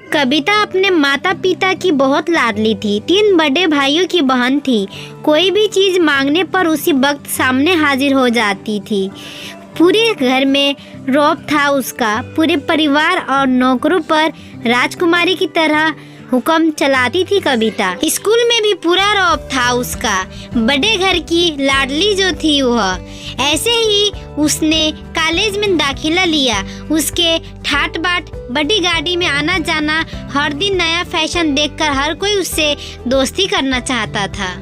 कविता अपने माता पिता की बहुत लाडली थी। 3 बड़े भाइयों की बहन थी। कोई भी चीज़ मांगने पर उसी वक्त सामने हाजिर हो जाती थी। पूरे घर में रौब था उसका। पूरे परिवार और नौकरों पर राजकुमारी की तरह हुक्म चलाती थी कविता। स्कूल में भी पूरा रौब था उसका। बड़े घर की लाडली जो थी वह। ऐसे ही उसने कॉलेज में दाखिला लिया। उसके ठाट बाट बड़ी गाड़ी में आना जाना, हर दिन नया फैशन देखकर हर कोई उससे दोस्ती करना चाहता था।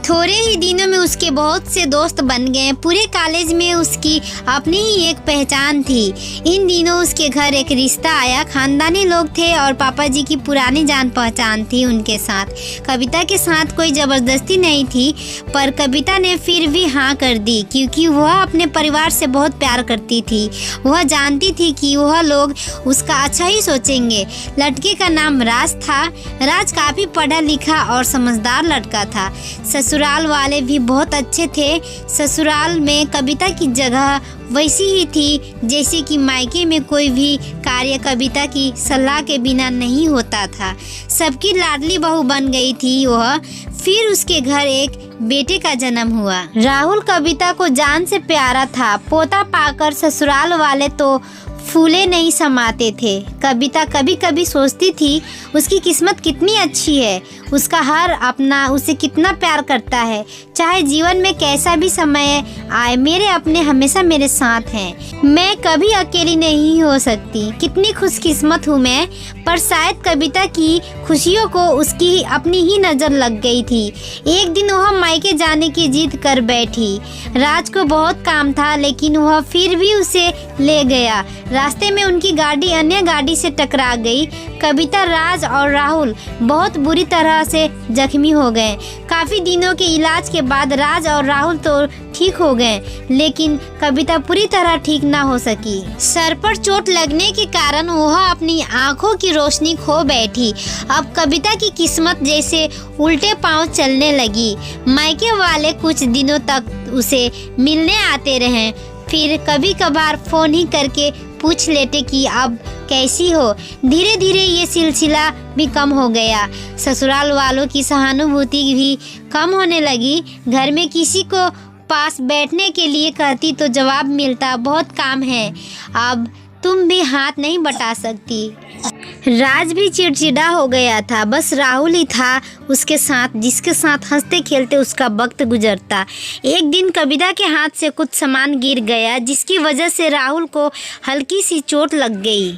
थोड़े ही दिनों में उसके बहुत से दोस्त बन गए। पूरे कॉलेज में उसकी अपनी ही एक पहचान थी। इन दिनों उसके घर एक रिश्ता आया। खानदानी लोग थे और पापा जी की पुरानी जान पहचान थी उनके साथ। कविता के साथ कोई ज़बरदस्ती नहीं थी, पर कविता ने फिर भी हाँ कर दी, क्योंकि वह अपने परिवार से बहुत प्यार करती थी। वह जानती थी कि वह लोग उसका अच्छा ही सोचेंगे। लड़के का नाम राज था। राज काफ़ी पढ़ा लिखा और समझदार लड़का था। ससुराल वाले भी बहुत अच्छे थे। ससुराल में कविता की जगह वैसी ही थी जैसे कि मायके में कोई भी कार्य कविता की सलाह के बिना नहीं होता था। सबकी लाडली बहू बन गई थी वह। फिर उसके घर एक बेटे का जन्म हुआ। राहुल कविता को जान से प्यारा था। पोता पाकर ससुराल वाले तो फूले नहीं समाते थे। कविता कभी कभी सोचती थी उसकी किस्मत कितनी अच्छी है। उसका हर अपना उसे कितना प्यार करता है। चाहे जीवन में कैसा भी समय आए, मेरे अपने हमेशा मेरे साथ हैं। मैं कभी अकेली नहीं हो सकती। कितनी खुशकिस्मत हूँ मैं। पर शायद कविता की खुशियों को उसकी अपनी ही नज़र लग गई थी। एक दिन वह मायके जाने की जिद कर बैठी। राज को बहुत काम था, लेकिन वह फिर भी उसे ले गया। रास्ते में उनकी गाड़ी अन्य गाड़ी से टकरा गई। कविता, राज और राहुल बहुत बुरी तरह से जख्मी हो गए। काफ़ी दिनों के इलाज के बाद राज और राहुल तो ठीक हो गए, लेकिन कविता पूरी तरह ठीक ना हो सकी। सर पर चोट लगने के कारण वह अपनी आंखों की रोशनी खो बैठी। अब कविता की किस्मत जैसे उल्टे पांव चलने लगी। मायके वाले कुछ दिनों तक उसे मिलने आते रहे, फिर कभी कभार फोन ही करके पूछ लेते कि अब कैसी हो। धीरे धीरे ये सिलसिला भी कम हो गया। ससुराल वालों की सहानुभूति भी कम होने लगी। घर में किसी को पास बैठने के लिए कहती तो जवाब मिलता, बहुत काम है, अब तुम भी हाथ नहीं बटा सकती। राज भी चिड़चिड़ा हो गया था। बस राहुल ही था उसके साथ, जिसके साथ हंसते खेलते उसका वक्त गुजरता। एक दिन कविता के हाथ से कुछ सामान गिर गया, जिसकी वजह से राहुल को हल्की सी चोट लग गई।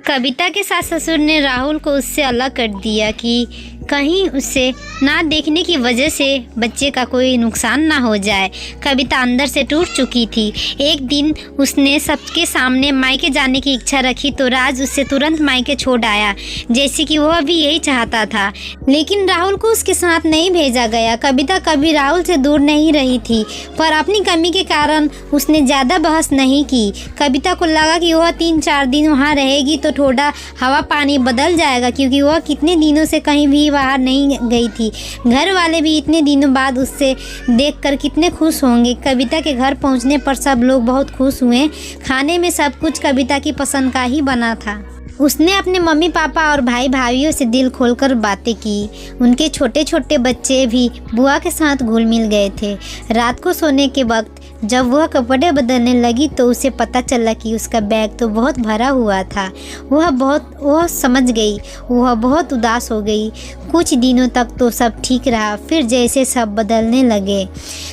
कविता के सास ससुर ने राहुल को उससे अलग कर दिया कि कहीं उसे ना देखने की वजह से बच्चे का कोई नुकसान ना हो जाए। कविता अंदर से टूट चुकी थी। एक दिन उसने सबके सामने मायके जाने की इच्छा रखी तो राज उससे तुरंत मायके छोड़ आया, जैसे कि वह भी यही चाहता था। लेकिन राहुल को उसके साथ नहीं भेजा गया। कविता कभी राहुल से दूर नहीं रही थी, पर अपनी कमी के कारण उसने ज़्यादा बहस नहीं की। कविता को लगा कि वह 3-4 दिन वहाँ रहेगी तो थोड़ा हवा पानी बदल जाएगा, क्योंकि वह कितने दिनों से कहीं भी बाहर नहीं गई थी। घर वाले भी इतने दिनों बाद उससे देखकर कितने खुश होंगे। कविता के घर पहुंचने पर सब लोग बहुत खुश हुए। खाने में सब कुछ कविता की पसंद का ही बना था। उसने अपने मम्मी पापा और भाई भाइयों से दिल खोलकर बातें की। उनके छोटे छोटे बच्चे भी बुआ के साथ घुल मिल गए थे। रात को सोने के वक्त जब वह कपड़े बदलने लगी तो उसे पता चला कि उसका बैग तो बहुत भरा हुआ था। वह समझ गई। वह बहुत उदास हो गई। कुछ दिनों तक तो सब ठीक रहा, फिर जैसे सब बदलने लगे,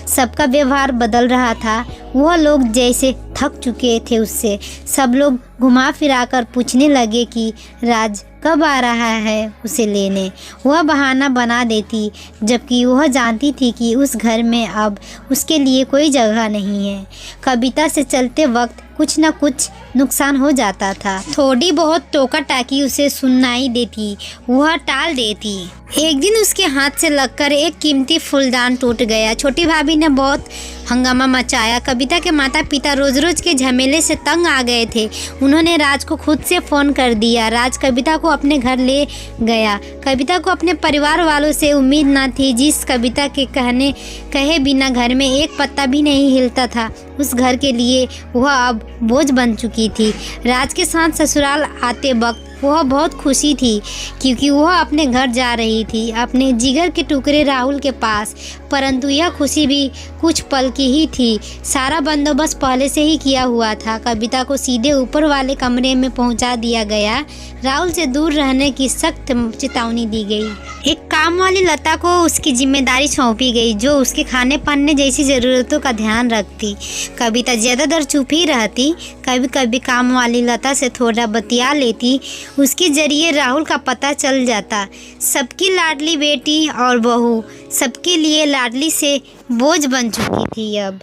सबका व्यवहार बदल रहा था। वह लोग जैसे थक चुके थे उससे। सब लोग घुमा फिरा कर पूछने लगे कि राज कब आ रहा है उसे लेने। वह बहाना बना देती, जबकि वह जानती थी कि उस घर में अब उसके लिए कोई जगह नहीं है। कविता से चलते वक्त कुछ न कुछ नुकसान हो जाता था। थोड़ी बहुत टोका टाकी उसे सुनाई देती, वह टाल देती। एक दिन उसके हाथ से लगकर एक कीमती फूलदान टूट गया। छोटी भाभी ने बहुत हंगामा मचाया। कविता के माता पिता रोज रोज के झमेले से तंग आ गए थे। उन्होंने राज को खुद से फ़ोन कर दिया। राज कविता को अपने घर ले गया। कविता को अपने परिवार वालों से उम्मीद न थी। जिस कविता के कहे बिना घर में एक पत्ता भी नहीं हिलता था, उस घर के लिए वह अब बोझ बन चुकी थी। राज के साथ ससुराल आते वक्त वह बहुत खुशी थी क्योंकि वह अपने घर जा रही थी, अपने जिगर के टुकड़े राहुल के पास। परंतु यह खुशी भी कुछ पल की ही थी। सारा बंदोबस्त पहले से ही किया हुआ था। कविता को सीधे ऊपर वाले कमरे में पहुंचा दिया गया। राहुल से दूर रहने की सख्त चेतावनी दी गई। एक काम वाली लता को उसकी जिम्मेदारी सौंपी गई, जो उसके खाने पीने जैसी ज़रूरतों का ध्यान रखती। कविता ज़्यादातर चुप ही रहती, कभी कभी काम वाली लता से थोड़ा बतिया लेती। उसके जरिए राहुल का पता चल जाता। सबकी लाडली बेटी और बहू सबके लिए लाडली से बोझ बन चुकी थी। अब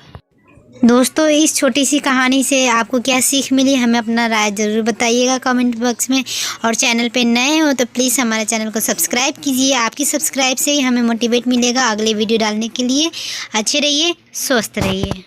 दोस्तों, इस छोटी सी कहानी से आपको क्या सीख मिली, हमें अपना राय ज़रूर बताइएगा कमेंट बॉक्स में। और चैनल पे नए हो तो प्लीज़ हमारे चैनल को सब्सक्राइब कीजिए। आपकी सब्सक्राइब से ही हमें मोटिवेट मिलेगा अगले वीडियो डालने के लिए। अच्छे रहिए, स्वस्थ रहिए।